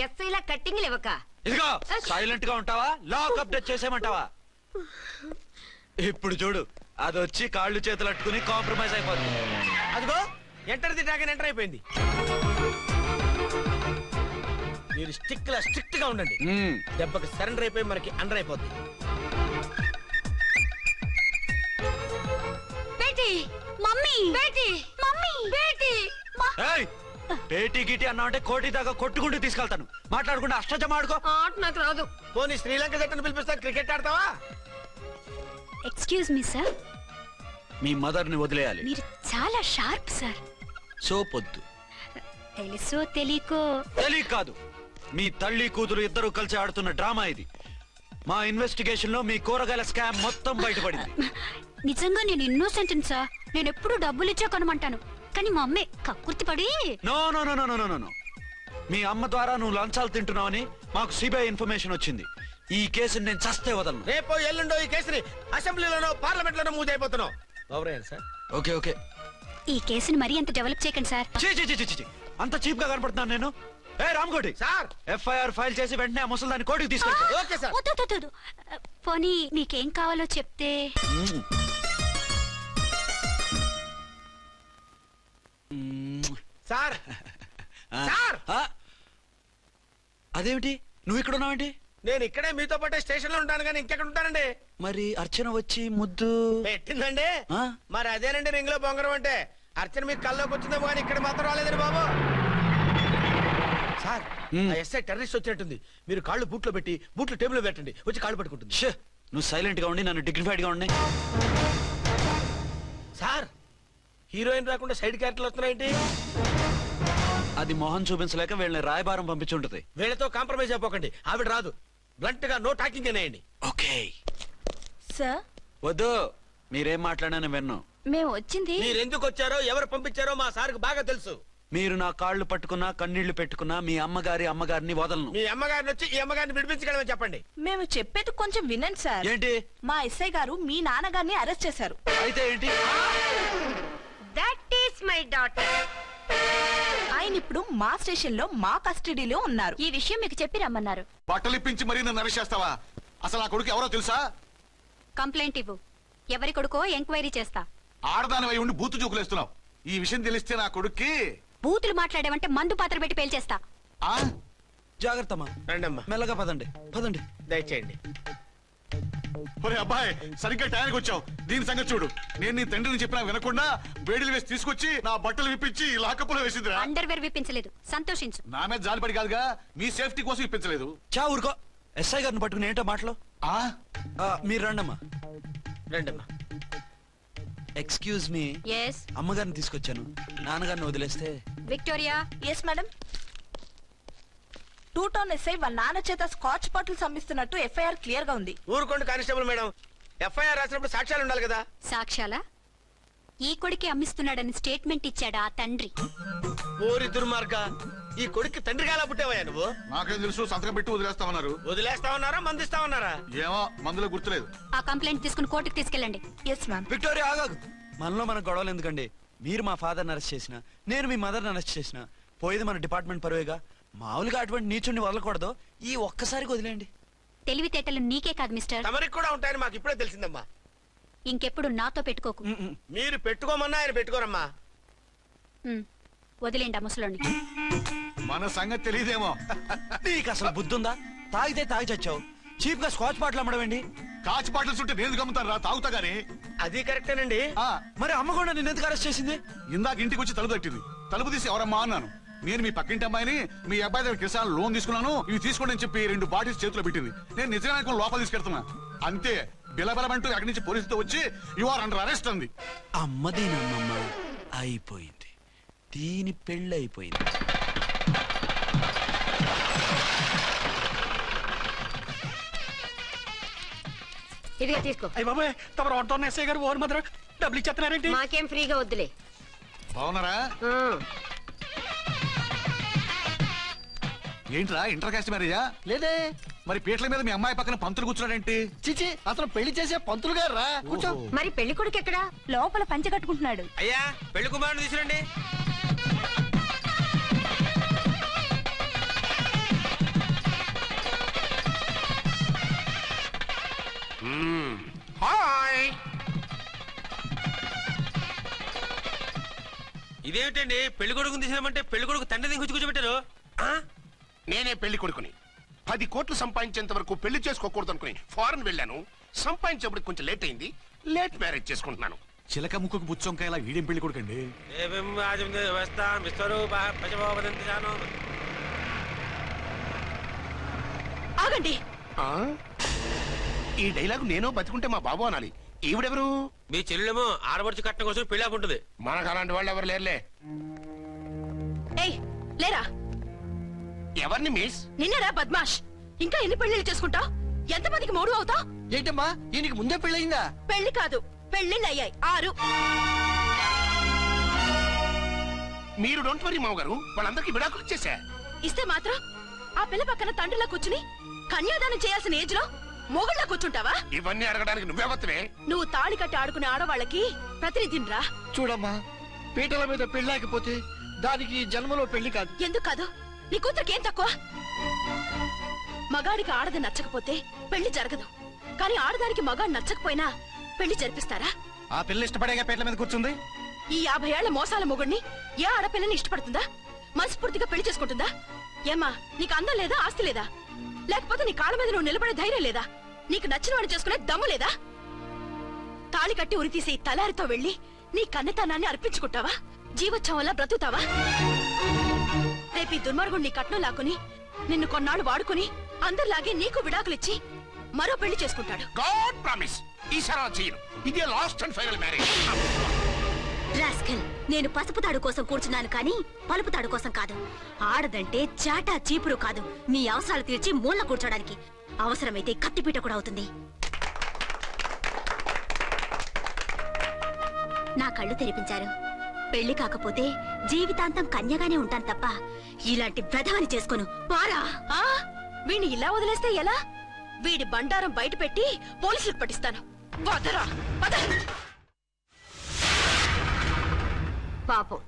ఎస్ఐ లా కట్టింగ్ లేవక. ఇదిగో సైలెంట్ గా ఉంటావా, లాక్ అప్డేట్ చేసేమంటావా? ఇప్పుడు చూడు, అది వచ్చి కాళ్ళు చేతులు అట్టుకుని కాంప్రమైజ్ అయిపోతుంది. అదిగో ఎంటర్ ది డ్రాగన్ ఎంటర్ అయిపోయింది. మీరు స్ట్రిక్ట్ గా ఉండండి, దెబ్బకి సరెండర్ అయిపోయి మనకి అండర్ అయిపోద్ది. Beti, mummy, Beti, mummy, Beti. ఏయ్, పేటీ గిటి అన్నా అంటే కోటి దాకా కొట్టుకుంటూ తీసుకెళ్తాను. మాట్లాడకుండా అష్టజమ ఆడుకో. ఆట నాకు రాదు. పోనీ శ్రీలంక జట్టును పిలిపిస్తా, క్రికెట్ ఆడతావా? ఎక్స్క్యూజ్ మీ సార్, మీ మదర్ ని వదిలేయాలి. మీరు చాలా షార్ప్ సార్. సోపొద్దు. తెలుసో తెలియకో. తెలియ కాదు, మీ తల్లి కూతురు ఇద్దరు కలిసి ఆడుతున్న డ్రామా ఇది. మా ఇన్వెస్టిగేషన్ లో మీ కూరగాయల స్కామ్ మొత్తం బయటపడింది. నిజంగా నేను ఇన్నోసెంట్ సార్. నేను ఎప్పుడు డబ్బులు ఇచ్చా కొనమంటాను. కానీ మా అమ్మే కక్కుర్తి పడి no no no no no no no మీ అమ్మ ద్వారా నువ్వు లంచాలు తింటున్నావని మాకు సిబిఐ ఇన్ఫర్మేషన్ వచ్చింది. ఈ కేసుని నేను చస్తే వదలను. రేపో ఎల్లుండో ఈ కేసుని అసెంబ్లీలోనో పార్లమెంట్ లోనో మూవ్ అయిపోతున్నావు. Sir okay okay. ఈ కేసుని మరీ అంత డెవలప్ చేయకండి సార్. చీ చీ చీ చీ చీ. అంత చీప్ గా కనపడుతున్నాను నేను? ఏ రామ్కోటి సార్ ఎఫ్ఐఆర్ ఫైల్ చేసి వెంటనే ఆ ముసలిదాన్ని కోర్టుకి తీసుకెళ్ళి. Okay sir. వద్దు, వద్దు, వద్దు. పోనీ మీకేం కావాలో చెప్తే. సార్ సార్ అదేమిటి నువ్వు ఇక్కడ ఉన్నావేంటి? నేను ఇక్కడే మీతో పాటే స్టేషన్ లో ఉంటాను కానీ ఇంకెక్కడ ఉంటానండి? మరి అర్చన వచ్చి ముద్దు పెట్టిందండి. ఆ? మరి అదేనండి రింగ్ లో బొంగరం అంటే. అర్చన మీకు కల్లోకి వచ్చిందేమో కానీ ఇక్కడ మాత్రం రాలేదండి బాబు. సార్ ఆ ఎస్ఐ టెర్రరిస్ట్ వచ్చినట్టుంది. మీరు కాళ్ళు బూట్లో పెట్టి బూట్లు టేబుల్ లో పెట్టండి, వచ్చి కాళ్ళు పట్టుకుంటుంది. షే, నువ్వు సైలెంట్ గా ఉండి నన్ను డిగ్నిఫైడ్ గా ఉండి. సార్ హీరోయిన్ రాకుండా సైడ్ క్యారెక్టర్లు వస్తున్నాయేంటి? అది మొహం చూపించలేక వీళ్ళని రాయబారం పంపించుంటది. వీళ్ళతో కాంప్రమైజ్ అయిపోకండి. ఆవిడ రాదు. బ్లంట్ గా నో టాకింగ్ అనేయండి. ఓకే. సార్ వద్దు, మీరేం మాట్లాడానని విన్ను. మేము వచ్చింది మీరు ఎందుకు వచ్చారో ఎవరు పంపించారో మా సార్కి బాగా తెలుసు. మీరు నా కాళ్ళు పట్టుకున్నా కన్నీళ్లు పెట్టుకున్నా మీ అమ్మగారిని వదలను. మీ అమ్మగారిని వచ్చి ఈ అమ్మగారిని విడిపించగలమని చెప్పండి. మేము చెప్పేది కొంచెం వినండి సార్. ఏంటి? మా ఎస్ఐ గారు మీ నాన్నగారిని అరెస్ట్ చేశారు. అయితే ఏంటి? That is my daughter. ఆయన ఇప్పుడు మా స్టేషన్ లో మా కస్టడీలో ఉన్నారు. ఈ విషయం మీకు చెప్పి రమ్మన్నారు. బట్టలు ఇప్పించి మరీ నన్ను అరెస్ట్ చేస్తావా? అసలు ఆ కొడుకు ఎవరో తెలుసా? కంప్లైంట్ ఇవ్వు. ఎవరి కొడుకో ఎంక్వైరీ చేస్తా. ఆడదానివై ఉండి బూతు చూకులేస్తున్నావు. ఈ విషయం తెలిస్తే నా కొడుక్కి బూతులు మాట్లాడేవంటే మందు పాత్ర పెట్టి పేల్చేస్తా. ఆ జాగ్రత్తమ్మా, రండమ్మా, మెల్లగా పదండి పదండి. దయచేయండి. ఒరే అబ్బాయి, సరిగ్గా టైంకి వచ్చావు. దీని సంగతి చూడు. నేను నీ తండ్రిని చెప్పినా వినకుండా వేడిలు వేసి తీసుకొచ్చి నా బట్టలు విప్పించి లాకప్పులో వేసిందిరా. అండర్వేర్ విప్పించలేదు, సంతోషించు. నా మీద జాలిపడి కాదుగా, మీ సేఫ్టీ కోసం ఇప్పించలేదు. చా ఊరుకో. ఎస్ఐ గారిని పట్టుకుని ఏంటో మాటలు. ఆ మీరు రండమ్మా. రండమ్మా. Excuse me. ఎస్ అమ్మగారిని తీసుకొచ్చాను. నాన్నగారిని వదిలేస్తే. Victoria. Yes madam. 2 town SI వాళ్ళ నాన్న చేత స్కాచ్ బాటిల్స్ అమ్మిస్తున్నట్టు ఎఫ్ఐఆర్ క్లియర్ గా ఉంది. ఊరుకోండి కానిస్టేబుల్ మేడం. ఎఫ్ఐఆర్ రాసినప్పుడు సాక్ష్యాలు ఉండాలి కదా. సాక్ష్యాలా? ఈ కొడుకే అమ్మిస్తున్నాడని స్టేట్మెంట్ ఇచ్చాడా ఆ తండ్రి? ఓరి దుర్మార్గ, ఈ కొడుక్కి తండ్రిగా ఎలా పుట్టావయ్యా నువ్వు? నాకేం తెలుసు, సంతకం పెట్టి వదిలేస్తామన్నారు. వదిలేస్తామన్నారా మందిస్తామన్నారా? ఏమో, మందులో గుర్తులేదు. ఆ కంప్లైంట్ తీసుకుని కోర్టుకు తీసుకెళ్ళండి. Yes ma'am. విక్టోరియా ఆగాగు. మనలో మన గొడవలు ఎందుకండి? మీరు మా ఫాదర్ని అరెస్ట్ చేసిన, నేను మీ మదర్ని అరెస్ట్ చేసిన, పోయేది మన డిపార్ట్మెంట్ పరువేగా. మామూలుగా అటువంటి నీచుడిని వదలకూడదు. ఈ ఒక్కసారికి వదిలేండి. తెలివితేటలు నీకే కాదు మిస్టర్, తమరికి కూడా ఉంటాయని మాకు ఇప్పుడే తెలిసిందమ్మా. ఇంకెప్పుడు నాతో పెట్టుకోకు. మీరు పెట్టుకోమన్నా ఆయన పెట్టుకోరమ్మా. వదిలేండి ఆ ముసలోని. మన సంగతి తెలియదేమో. నీకు అసలు బుద్ధుందా? తాగితే తాగి చచ్చావు. చీప్ గా స్కాచ్ బాటిల్ అమ్మడమేంటి? కాచి బాటిల్స్ ఉంటే నేను గమ్ముతాను రా, తాగుతా గానీ. అది కరెక్టేనండి. మరి అమ్మ కూడా నిన్ను ఎందుకు అరెస్ట్ చేసింది? ఇందాక ఇంటికి వచ్చి తలుపు తట్టింది. తలుపు తీసి ఎవరమ్మా అన్నాను. నేను మీ పక్కింటి అమ్మాయిని, మీ అబ్బాయి దగ్గర కిసాన్ లోన్ తీసుకున్నాను, ఇవి తీసుకోండి అని చెప్పి 2 బాటిల్స్ చేతిలో పెట్టింది. నేను నిజంగా లోపల తీసుకెళ్తున్నా. అంతే, బిలబలమంటూ అక్కడి నుంచి పోలీసుతో వచ్చి యు ఆర్ అండర్ అరెస్ట్ అంది. అమ్మదేనమ్మమ్మ అయిపోయింది. దీని పెళ్ళి అయిపోయింది. ఇదిగా తీసుకో. అయ్య బాబాయ్, తమరు 1 టౌన్ ఎస్ఐ గారు ఓన్ మాత్రం డబ్బులు ఇచ్చేస్తున్నారేంటి? మాకేం ఫ్రీగా వద్దులే. బాగున్నారా? ఏంట్రా ఇంటర్ కాస్ట్ మ్యారేజా? లేదే. మరి పీటల మీద మీ అమ్మాయి పక్కన పంతులు కూర్చున్నాడేంటి? చిచి, అతను పెళ్లి చేసే పంతులు గారు రా. కూర్చో. మరి పెళ్లి కొడుకు ఎక్కడా? లోపల పంచె కట్టుకుంటున్నాడు. అయ్యా, పెళ్లి కుమారుని తీసుకురండి. హాయ్. ఇదేమిటండి, పెళ్లి కొడుకుని తీసినామంటే పెళ్లి కొడుకు తండ్రి దిగి కూర్చోబెట్టారు. నేనే పెళ్లి కొడుకుని. 10 కోట్లు సంపాదించేంత వరకు పెళ్లి చేసుకోకూడదు అనుకుని ఫారెన్ వెళ్ళాను. సంపాదించేప్పుడు కొంచెం లేట్ అయింది. లేట్ మ్యారేజ్ చేసుకుంటున్నాను. చిలక ముక్కుకు బుచ్చొంకాయ ఇలా వీడేం పెళ్లి కొడుకండి? ఆగండి. ఈ డైలాగ్ నేను బతికుంటే మా బాబు అనాలి. ఈవిడెవరు? మీ చెల్లెమో ఆడబడుచు కట్టడం కోసం పెళ్లి ఆకుంటుంది. మనకు అలాంటి వాళ్ళు ఎవరు లేరులే. ఏయ్ లేరా. ఎవరిని మిస్? నిన్నరా బద్మాష్. ఇంకా ఎన్ని పెళ్లిళ్ళు చేసుకుంటావు? ఎంతమందికి మూడు అవుతావు? ఏంటమ్మా, ఈయనకి ముందే పెళ్ళయిందా? పెళ్లి కాదు, పెళ్లిళ్ళు అయ్యాయి 6. మీరు డోంట్ వరీ మామగారు, వాళ్ళందరికీ విడాకులు ఇచ్చేసా. ఇస్తే మాత్రం ఆ పిల్ల పక్కన తండ్రిలా కూర్చుని కన్యాదానం చేయాల్సిన ఏజ్ లో మొగుళ్ళ కూర్చుంటావా? ఇవన్నీ అడగడానికి నువ్వెవత్తవే? నువ్వు తాళి కట్టి ఆడుకునే ఆడవాళ్ళకి ప్రతినిధినిరా. చూడమ్మా, పీటల మీద పెళ్ళాకపోతే దానికి జన్మలో పెళ్లి కాదు. ఎందుకు కాదు? నీ కూతురికేం తక్కువ? మగాడికి ఆడది నచ్చకపోతే పెళ్లి జరగదు, కానీ ఆడదానికి మగాడు నచ్చకపోయినా పెళ్లి జరిపిస్తారా? ఆ పిల్ల ఇష్టపడేగా పీటల మీద కూర్చుంది. ఈ 50 ఏళ్ల మోసాల మొగుడిని ఏ ఆడపిల్లని ఇష్టపడుతుందా? మనస్ఫూర్తిగా పెళ్లి చేసుకుంటుందా? ఏమ్మా, నీకు అందం లేదా, ఆస్తి లేదా? లేకపోతే నీ కాళ్ళ మీద నువ్వు నిలబడే ధైర్యం లేదా? నీకు నచ్చిన వాడిని చేసుకునే దమ్ము లేదా? తాళి కట్టి ఉరితీసి తలారితో వెళ్లి నీ కన్నతనాన్ని అర్పించుకుంటావా? జీవోత్సవం వల్ల బ్రతుకుతావా? రేపు ఈ దుర్మార్గుడు నీ కట్నం లాక్కుని నిన్ను కొన్నాళ్ళు వాడుకుని అందరిలాగే నీకు విడాకులిచ్చి మరో పెళ్లి చేసుకుంటాడు. గాడ్ ప్రామిస్, ఈసారి అలా చేయను. ఇదే last and final marriage. Rascal, నేను పసుపు తాడు కోసం కూర్చున్నాను కానీ పలుపు తాడు కోసం కాదు. ఆడదంటే చాటా చీపురు కాదు, నీ అవసరాలు తీర్చి మూల కూర్చోడానికి. అవసరమైతే కత్తిపీట కూడా అవుతుంది. నా కళ్ళు తెరిపించారు. పెళ్లి కాకపోతే జీవితాంతం కన్యగానే ఉంటాను తప్ప ఇలాంటి బ్రధవని చేసుకోను. పారా! వీణ్ణి ఇలా వదిలేస్తే ఎలా? వీడి బండారం బయట పెట్టి పోలీసులకు పట్టిస్తాను. వదరా, వద. పాపం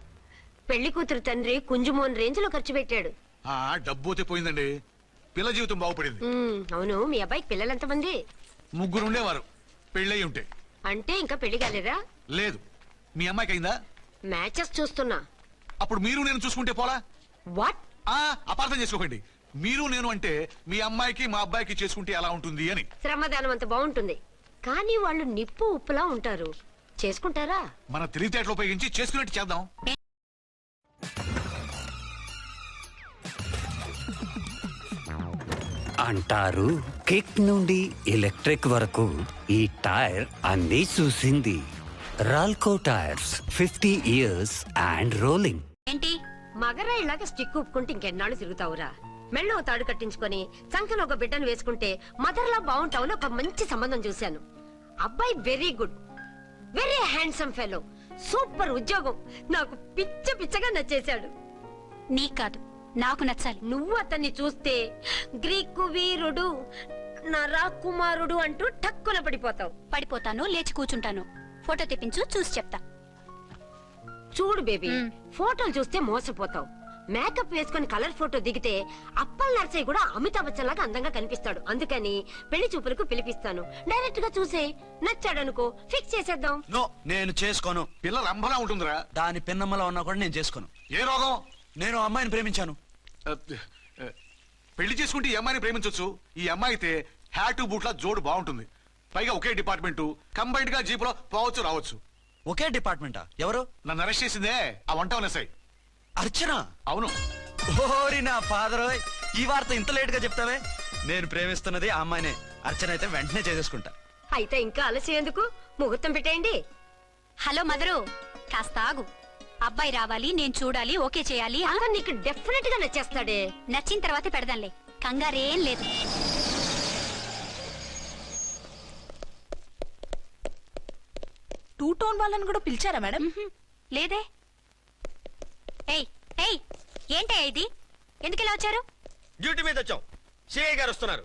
పెళ్లి కూతురు తండ్రి కుంజుమోన్ రేంజ్ లో ఖర్చు పెట్టాడు. డబ్బు అయితే పోయిందండి, పిల్ల జీవితం బాగుపడింది. అవును, మీ అబ్బాయికి పిల్లలు ఎంతమంది? 3 ఉండేవారు, పెళ్ళయి ఉంటే. అంటే ఇంకా పెళ్లి కాలేరా? లేదు. మీ అమ్మాయికి అయిందా? మ్యాచెస్ చూస్తున్నా. అప్పుడు మీరు నేను చూసుకుంటే పోలా? వాట్? అపార్థం చేసుకోకండి. మీరు నేను అంటే మీ అమ్మాయికి మా అబ్బాయికి చేసుకుంటే ఎలా ఉంటుంది అని. శ్రమదానం అంత బాగుంటుంది, కానీ వాళ్ళు నిప్పు ఉప్పులా ఉంటారు. చేసుకుంటారా? మన తెలివితేటలు ఉపయోగించి చేసుకున్నట్టు చేద్దాం. అంటారు కిక్ నుండి ఎలక్ట్రిక్ వరకు ఈ టైర్ అన్ని చూసింది. రాల్కో టైర్స్ 50 years అండ్ రోలింగ్. ఏంటి మగరా ఇలాగ స్టిక్ ఉప్పుకుంటే ఇంకెన్నాళ్ళు తిరుగుతావురా? మెళ్ళో తాడు కట్టించుకొని సంఖ్యలో ఒక బిడ్డను వేసుకుంటే మదర్లా బాగుంటావుని ఒక మంచి సంబంధం చూశాను. అబ్బాయి very good, very handsome fellow, super ఉద్యోగం. నాకు పిచ్చగా నచ్చేశాడు. నీకు కాదు, నాకు నచ్చాలి. నువ్వు అతన్ని చూస్తే గ్రీకు వీరుడు, నా రాకుమారుడు అంటూ టక్కున పడిపోతావు. పడిపోతాను, లేచి కూర్చుంటాను. ఫోటో తెప్పించు, చూసి చెప్తా. చూడు బేబీ, ఫోటోలు చూస్తే మోసపోతావు. మేకప్ వేసుకుని కలర్ ఫోటో దిగితే అప్పల్ నర్సయ్య కూడా అమితాబ్ బచ్చన్ లాగా అందంగా కనిపిస్తాడు. అందుకని పెళ్లి చూపులకు పిలిపిస్తాను. డైరెక్ట్ గా చూసే నచ్చాడనుకో, ఫిక్స్ చేసేద్దాం. నో, నేను చేసుకోను. పిల్ల రంభలా ఉంటుందిరా. దాని పిన్నమ్మలా ఉన్నా కూడా నేను చేసుకోను. ఏ రోగం? నేను అమ్మాయిని ప్రేమించాను. పెళ్లి చేసుకుంటే ఈ అమ్మాయిని ప్రేమించొచ్చు. ఈ అమ్మాయి అయితే హ్యాటు బూట్ల జోడు బాగుంటుంది. పైగా ఒకే డిపార్ట్మెంట్, కంబైన్డ్ గా జీపులో పోవచ్చు రావచ్చు. ఒకే డిపార్ట్మెంటా? ఎవరు? నన్ను అరెస్ట్ చేసిందే ఆ వంట ఉన్నసాయి. అర్చన? అవును. ఓరి నా ఫాదర్, ఈ వార్త ఇంత లేట్ గా చెప్తావే? నేను ప్రేమిస్తున్నది ఆ అమ్మాయినే. అర్చన అయితే వెంటనే చేసేసుకుంటా. అయితే ఇంకా ఆలస్యం ఎందుకు, ముహూర్తం పెట్టేయండి. హలో మదరు, కాస్త ఆగు. అబ్బాయి రావాలి, నేను చూడాలి, ఓకే చేయాలి. అక్కడ నీకు డెఫినెట్ గా నచ్చేస్తాడే. నచ్చిన తర్వాతే పెడదాంలే, కంగారేం లేదు. 2 టోన్ వాళ్ళని కూడా పిలిచారా మేడం? లేదే. ఏయ్ ఏయ్, ఏంటయ్యా ఇది? ఎందుకు ఇలా వచ్చారు? డ్యూటీ మీద వచ్చాం. సిఐ గారు వస్తున్నారు.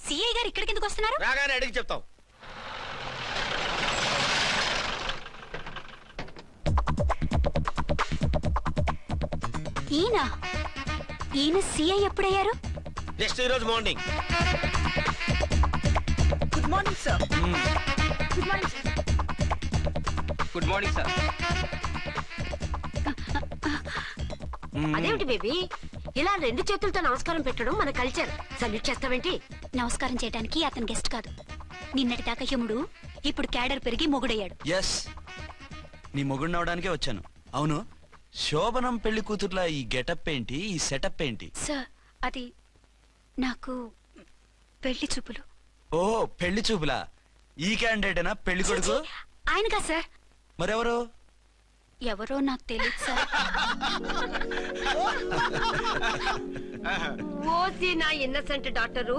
సిఐ గారు ఇక్కడికి ఎందుకు వస్తున్నారు? రాగానే అడిగి చెప్తాం. ఈయన సిఐ ఎప్పుడయ్యారు? నెక్స్ట్ ఈ రోజు morning. Good morning sir. Good morning sir. అదేమిటి బేబీ, ఇలా 2 చేతులతో నమస్కారం పెట్టడం మన కల్చర్. సల్యూట్ చేస్తావేంటి? నమస్కారం చేయడానికి అతను గెస్ట్ కాదు. నిన్నటి దాకా యముడు, ఇప్పుడు క్యాడర్ పెరిగి మొగుడయ్యాడు. ఎస్, నీ మొగుడిని అవడానికే వచ్చాను. అవును, శోభనం పెళ్లి కూతుర్లా ఈ గెటప్ ఏంటి, ఈ సెటప్ ఏంటి? సార్, అది నాకు పెళ్లి చూపులు. ఓ, పెళ్లి చూపులా? ఈ క్యాండిడేటేనా పెళ్లి కొడుకు? ఆయనగా సార్. మరెవరు? ఎవరో నాకు తెలియదు సార్. ఓసి నా ఇన్నసెంట్ డాక్టరు,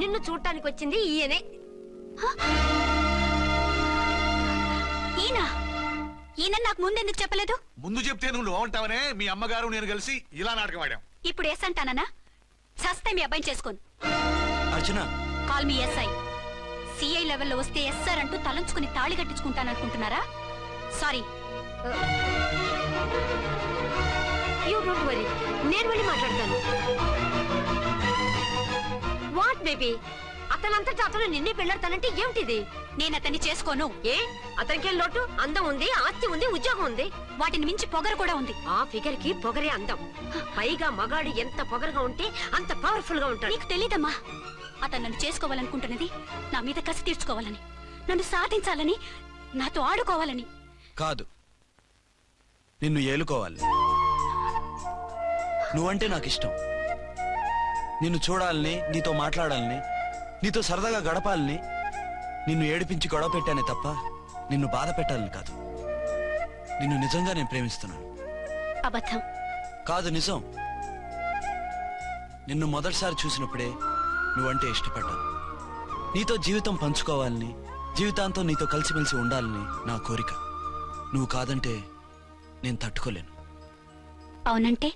నిన్ను చూడటానికి వచ్చింది ఈయనే. ఈయన ఈయన నాకు ముందెందుకు చెప్పలేదు? ముందు చెప్తే నువ్వు బాగుంటావనే మీ అమ్మగారు నేను కలిసి ఇలా నాటకం ఆడాం. ఇప్పుడు ఎస్ అంటానా? సస్తే మీ అబ్బాయిని చేసుకోను. అర్చన, కాల్ మీ ఎస్ఐ. సిఐ లెవెల్లో వస్తే ఎస్ఆర్ అంటూ తలంచుకుని తాళి కట్టించుకుంటాననుకుంటున్నారా? సారీ. యూ డోంట్ వరీ, నేను వెళ్ళి మాట్లాడతాను. వాట్ బేబీ, అతనంతటా అతను నిన్నే పెళ్ళాడతానంటే ఏమిటిది? నేను అతన్ని చేసుకోను. ఏ అతనికేం లోటు? అందం ఉంది, ఆస్తి ఉంది, ఉద్యోగం ఉంది. వాటిని మించి పొగరు కూడా ఉంది. ఆ ఫిగర్ కి పొగరే అందం. పైగా మగాడు ఎంత పొగరుగా ఉంటే అంత పవర్ఫుల్ గా ఉంటాడు. నీకు తెలీదమ్మా, అతను నన్ను చేసుకోవాలనుకుంటున్నది నా మీద కసి తీర్చుకోవాలని, నన్ను సాధించాలని, నాతో ఆడుకోవాలని కాదు, నిన్ను ఏలుకోవాలి. నువ్వంటే నాకు ఇష్టం. నిన్ను చూడాలని, నీతో మాట్లాడాలని, నీతో సరదాగా గడపాలని, నిన్ను ఏడిపించి గొడవ పెట్టానే తప్ప నిన్ను బాధ పెట్టాలని కాదు. నిన్ను నిజంగా నేను ప్రేమిస్తున్నాను. అబద్ధం కాదు, నిజం. నిన్ను మొదటిసారి చూసినప్పుడే నువ్వంటే ఇష్టపడ్డాను. నీతో జీవితం పంచుకోవాలని, జీవితాంతం నీతో కలిసిమెలిసి ఉండాలని నా కోరిక. నువ్వు కాదంటే నేను తట్టుకోలేను. అవునంటే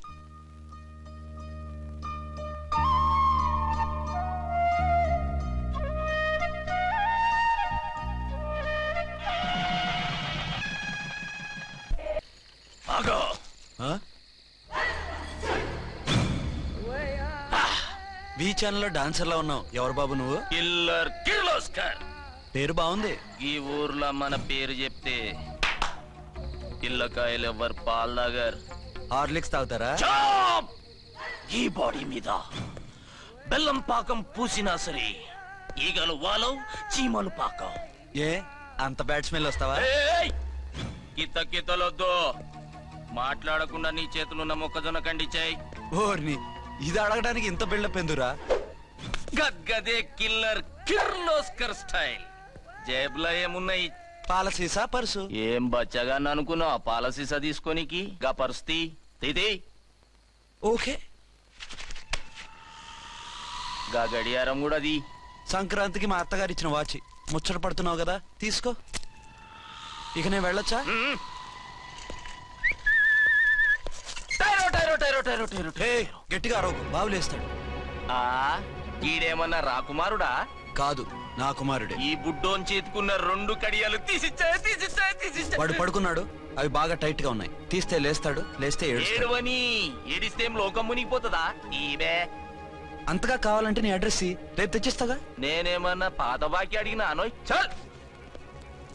వి ఛానల్లో డాన్సర్లా ఉన్నావు. ఎవరు బాబు నువ్వు? కిల్లర్ కిర్లోస్కర్. పేరు బాగుంది. ఈ ఊర్లో మన పేరు చెప్తే పిల్లకాయలు ఎవరు పాల్ దాగర్. హార్లిక్స్ తాగుతారా? ఈ బాడీ మీద బెల్లం పాకం పూసినా సరే ఈగలు వాలవు, చీమలు పాకం. ఏ అంత బ్యాడ్ స్మెల్ వస్తావా? కితలొద్దు. మాట్లాడకుండా నీ చేతులున్న మొక్కజొన్న కండిచాయి. ఓర్ని, ఇది అడగడానికి ఇంత బిల్డప్ ఎందురా? గద్గదే కిల్లర్ కిర్లోస్కర్ స్టైల్. జేబులో ఏమున్నాయి? పాల సీసా, పర్సు. ఏం బచ్చగా అనుకున్నావు? పాల సీసా తీసుకోనికి గా పరిస్థితి తీది. ఓకే, గా గడియారం కూడా అది. సంక్రాంతికి మా అత్తగారు ఇచ్చిన వాచి. ముచ్చట పడుతున్నావు కదా, తీసుకో. ఇక నేను వెళ్ళొచ్చా? గట్టిగా అరవకు, బావులేస్తాడు. ఈడేమన్నా రాకుమారుడా? కాదు, నా కుమారుడే. ఈ బుడ్డోన్ చేతుకున్న 2 కడియాలు తీసిచ్చా. వాడు పడుకున్నాడు, అవి బాగా టైట్ గా ఉన్నాయి. తీస్తే లేస్తాడు, లేస్తే ఏడుస్తాడు. ఏడువని ఏడిస్తే లోకం మునిగిపోతుందా? ఈబే అంతగా కావాలంటే నీ అడ్రస్ రేపు తెచ్చిస్తాగా. నేనేమన్నా పాత బాకి అడిగినా అనోయ్. చల్,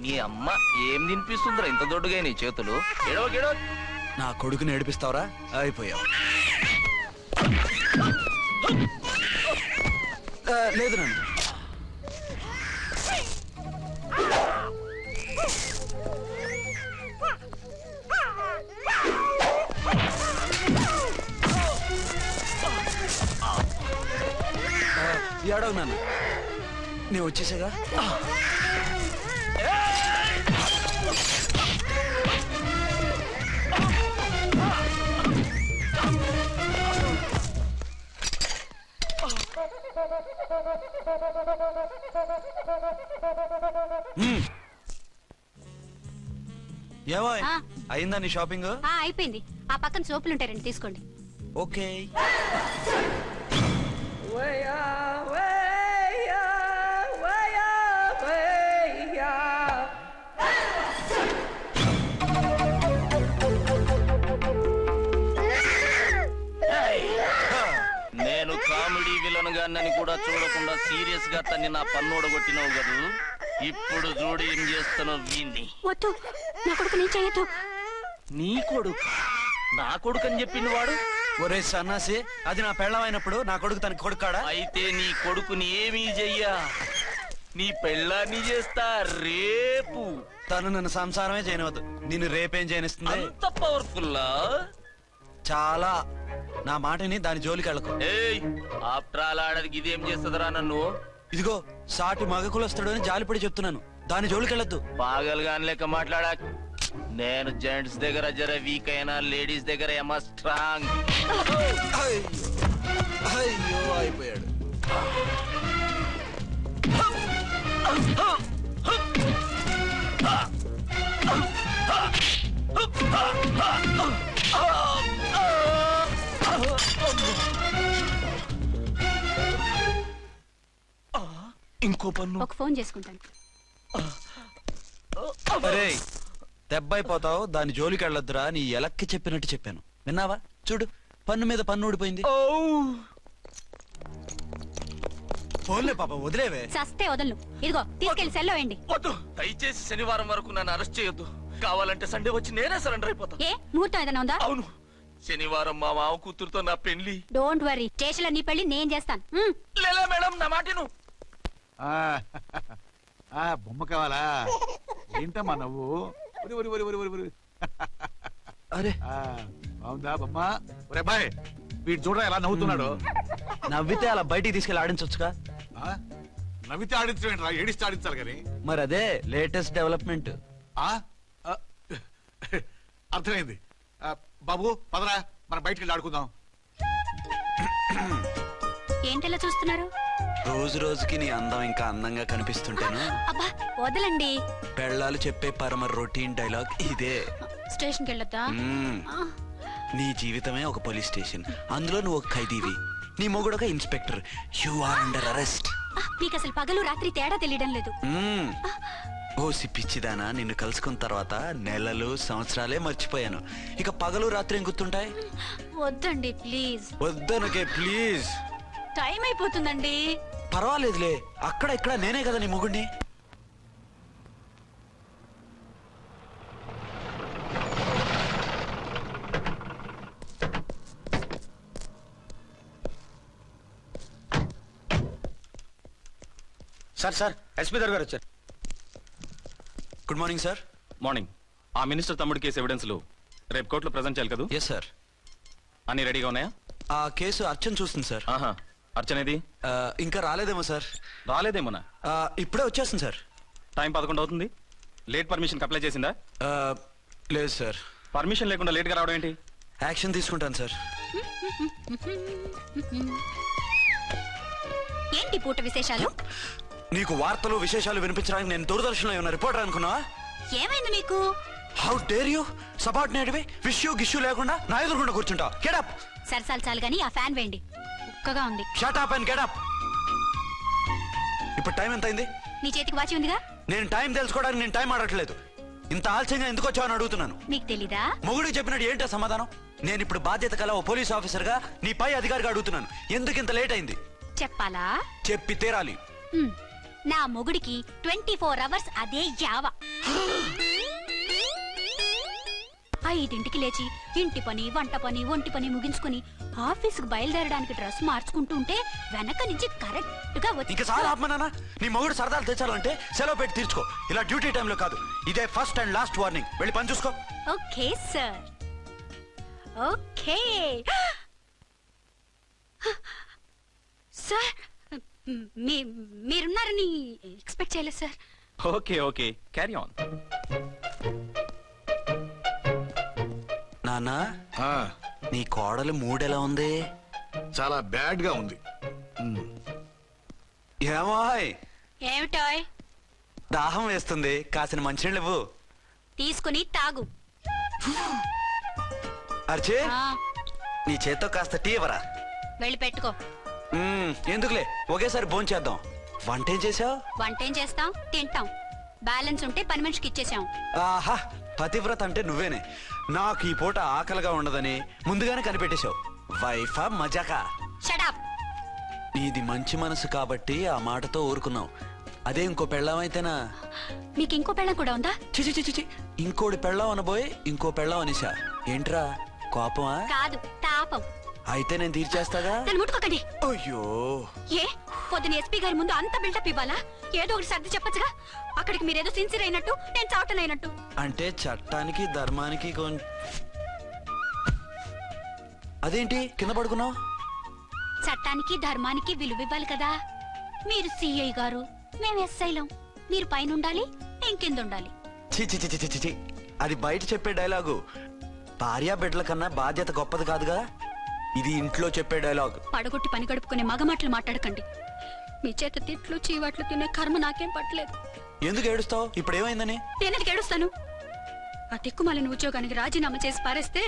నీ అమ్మ ఏం తినిపిస్తుందిరా ఇంత దొడ్డుగా నీ చేతులు? ఎడో నా కొడుకుని ఏడిపిస్తావరా? అయిపోయావు. లేదు నన్ను. ఏడవు నాన్న, నేను వచ్చేసాగా. ఏమో అయిందా నీ షాపింగ్? అయిపోయింది. ఆ పక్కన సోపులుంటాయి, రండి తీసుకోండి. ఓకే. నేను కామెడీ విలన్ గాన్నని కూడా చూడకుండా సీరియస్ గా తన్ని నా పన్నోడగొట్టినావు కదూ. ఇప్పుడు చూడు ఏం చేస్తున్నావు వీణ్ణి. వద్దు, నా కొడుకు నేను చేయొద్దు. నీ కొడుకు? నా కొడుకు అని చెప్పింది వాడు. ఒరే సన్నాసి, అది నా పెళ్ళమైనప్పుడు నా కొడుకు తన కొడుకాడా? అయితే నీ కొడుకుని ఏమీ చెయ్యా, నీ పెళ్ళాన్ని చేస్తా రేపు. తను నన్ను సంసారమే చేయనవద్దు, నిన్ను రేపేం చేయనిస్తుంది? అంత పవర్ఫుల్లా? చాలా. నా మాటని దాని జోలికి వెళ్ళకు. ఏయ్, ఆఫ్టర్ ఆల్ ఆడదికి ఇదేం చేస్తుందిరా నన్ను? ఇదిగో సాటి మగకులొస్తాడు అని జాలిపడి చెప్తున్నాను, దాని జోలికి వెళ్ళొద్దు. పాగలుగాని లెక్క మాట్లాడా. నేను జెంట్స్ దగ్గర జర వీక్ అయినా లేడీస్ దగ్గర ఏమో స్ట్రాంగ్. అయ్యో అయిపోయాడు. ఇంకో పన్ను. ఒక ఫోన్ చేసుకుంటాను. అరే దెబ్బైపోతావు, దాని జోలికి వెళ్ళొద్దురా. నీ ఎలక్కి చెప్పినట్టు చెప్పాను, విన్నావా? చూడు, పన్ను మీద పన్ను ఊడిపోయింది. ఫోన్లే పాప, వదిలేవే. సస్తే వదలను. ఇదిగో తీసుకెళ్లి సెల్లో వేయండి. వద్దు, దయచేసి శనివారం వరకు నన్ను అరెస్ట్ చేయొద్దు. కావాలంటే సండే వచ్చి నేనే సరెండర్ అయిపోతా. ఏ ముహూర్తం ఏదైనా ఉందా? అవును, శనివారం మా మావ కూతురుతో నా పెళ్లి. డోంట్ వరీ, స్టేషన్లో నీ పెళ్లి నేను చేస్తాను. లేలే మేడం, నా మాటను. బొమ్మ కావాలా? ఏంటమ్మా నవ్వు? అరే బాగుందా బొమ్మ? ఒరే బాయ్, వీడు చూడరా ఎలా నవ్వుతున్నాడు. నవ్వితే అలా బయటికి తీసుకెళ్ళి ఆడించొచ్చుగా. నవ్వితే ఆడించడం, ఏడిస్తే ఆడించాలి కానీ. మరి అదే లేటెస్ట్ డెవలప్మెంట్. అర్థమైంది. బాబు పదరా, మనం బయటికి వెళ్ళి ఆడుకుందాం. ఏంటలా చూస్తున్నారు? రోజు రోజుకి నీ అందం ఇంకా అందంగా కనిపిస్తుంటాను. అబ్బా వదలండి. పెళ్ళాలు చెప్పే పరమ రొటీన్ డైలాగ్ ఇదే. స్టేషన్కి వెళ్ళొద్దా? నీ జీవితమే ఒక పోలీస్ స్టేషన్, అందులో నువ్వు ఒక ఖైదీవి, నీ మొగుడు ఒక inspector. You are under arrest. మీకు అసలు పగలు రాత్రి తేడా తెలియడం లేదు. ఓసి పిచ్చిదానా, నిన్ను కలుసుకున్న తర్వాత నెలలు సంవత్సరాలే మర్చిపోయాను. ఇక పగలు రాత్రి ఏం గుర్తుంటాయి? వద్దండి ప్లీజ్. వద్దనకే ప్లీజ్. టైం అయిపోతుందండి. పర్వాలేదులే, అక్కడ ఇక్కడ నేనే కదా నీ మొగుడిని. సార్ ఎస్పీ గారు వచ్చారు. Good morning sir. మార్నింగ్. ఆ మినిస్టర్ తమ్ముడి కేసు ఎవిడెన్స్లు రేపు కోర్టులో ప్రజెంట్ చేయాలి కదా? Yes sir. అన్ని రెడీగా ఉన్నాయా? ఆ కేసు అర్చన చూస్తుంది సార్. ఆహా, అర్చనేది? ఇంకా రాలేదేమో సార్. రాలేదేమోనా? ఇప్పుడే వచ్చేస్తుంది సార్. టైం 11 అవుతుంది. లేట్ పర్మిషన్ అప్లై చేసిందా? లేదు సార్. పర్మిషన్ లేకుండా లేట్ గా రావడం ఏంటి? యాక్షన్ తీసుకుంటాను సార్. ఏంటి పూట విశేషాలు? నీకు వార్తలు విశేషాలు వినిపించడానికి నేను దూరదర్శన్లో ఏమన్నా రిపోర్టర్ అనుకున్నావా? ఏమైంది మీకు? హౌ డేర్ యూ సబార్డినేట్వి విష్యూ గిష్యూ లేకుండా నా ఎదురుకుండా కూర్చుంటా. Get up. సరసాలు చాలు గానీ ఆ ఫ్యాన్ వేయండి, ఉక్కగా ఉంది. Shut up and get up. ఇప్పుడు టైం ఎంత అయింది? నీ చేతికి వాచి ఉందిగా. నేను టైం తెలుసుకోవడానికి నేను టైం ఆడట్లేదు. ఇంత ఆలస్యంగా ఎందుకు వచ్చావని అడుగుతున్నాను. మీకు తెలీదా? మొగుడికి చెప్పినట్టు ఏంటో సమాధానం? నేను ఇప్పుడు బాధ్యత కల ఓ పోలీస్ ఆఫీసర్ గా నీ పై అధికారిగా అడుగుతున్నాను, ఎందుకు ఇంత లేట్ అయింది? చెప్పాలా? చెప్పి తీరాలి. నా మొగుడికి 24 అవర్స్ అదే యావ. 5ంటికి లేచి ఇంటి పని, వంట పని, ఒంటి పని ముగించుకుని ఆఫీసుకు బయలుదేరడానికి డ్రెస్ మార్చుకుంటూ ఉంటే వెనక నుంచి కరెక్ట్ గా వచ్చి. ఇంకా చాలా ఆత్మనానా, నీ మొగుడు సరదాలు తెచ్చాలంటే సెలవు పెట్టి తీర్చుకో. ఇలా డ్యూటీ టైంలో కాదు. ఇదే ఫస్ట్ అండ్ లాస్ట్ వార్నింగ్. వెళ్ళి పని చూసుకో. Okay sir, okay sir. మీరున్నారని ఎక్స్పెక్ట్ చేయలేదు సార్. Okay okay, carry on. నానా, నీ కోడలు మూడెలా ఉంది? చాలా బ్యాడ్ గా ఉంది. ఏమాయ్? ఏమిటాయ్? దాహం వేస్తుంది, కాసిన మంచినీళ్ళు ఇవ్వు. తీసుకుని తాగు. అర్చే, నీ చేత్తో కాస్త టీ ఇవ్వరా. వెళ్ళి పెట్టుకో. ఎందుకులే, ఒకేసారి భోంచేద్దాం. వంటేం చేసావు? వంటేం చేస్తాం, తింటాం. బ్యాలెన్స్ ఉంటే పని మనిషికి ఇచ్చేసాం. ఆహా, పతివ్రత అంటే నువ్వేనే. నాకు ఈ పూట ఆకలిగా ఉండదని ముందుగానే కనిపెట్టేశావు. వైఫా మజాకా? Shut up. నీది మంచి మనసు కాబట్టి ఆ మాటతో ఊరుకున్నావు. అదే ఇంకో పెళ్ళాం అయితేనా? మీకు ఇంకో పెళ్ళం కూడా ఉందా? చిచి చిచి చి, ఇంకోటి పెళ్ళాం అనబోయి ఇంకో పెళ్ళాం అనేసా. ఏంట్రా కోపమా? కాదు, తాపం. అయితే నేను తీర్చేస్తాగా. నన్ను ముట్టుకోకండి. అయ్యో, ఏ పొద్దున ఎస్పీ గారి ముందు అంత బిల్డప్ ఇవ్వాలా? ఏదో ఒకటి సర్ది చెప్పచ్చుగా. అక్కడికి మీరేదో సిన్సియర్ అయినట్టు, నేను చావటం అయినట్టు. అంటే చట్టానికి ధర్మానికి అదేంటి కింద పడుకున్నావు? చట్టానికి ధర్మానికి విలువ ఇవ్వాలి కదా. మీరు సిఐ గారు, మేము ఎస్ఐలం. మీరు పైన ఉండాలి, నేను కింద ఉండాలి. చిచి చిచి చిచి చి, అది బయట చెప్పే డైలాగు. భార్యా బిడ్డల కన్నా బాధ్యత గొప్పది కాదుగా. ఇది ఇంట్లో చెప్పే డైలాగ్. పడగొట్టి పని గడుపుకునే మగమాటలు మాట్లాడకండి. మీ చేత తిట్లు చీవాట్లు తినే కర్మ నాకేం పట్టలేదు. ఎందుకు ఏడుస్తావు? ఇప్పుడు ఏమైందని? నేనెందుకు ఏడుస్తాను? ఆ తిక్కుమాలిన ఉద్యోగానికి రాజీనామా చేసి పారేస్తే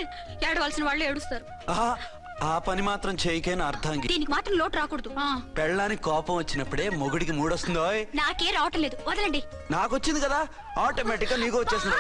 ఏడవలసిన వాళ్ళు ఏడుస్తారు. ఆ పని మాత్రం చేయకే నా అర్థంగి. దీనికి మాత్రం లోటు రాకూడదు. పెళ్ళానికి కోపం వచ్చినప్పుడే మొగుడికి మూడొస్తుందో. నాకే రావటం లేదు, వదలండి. నాకొచ్చింది కదా, ఆటోమేటిక్ గా నీకు వచ్చేసింది.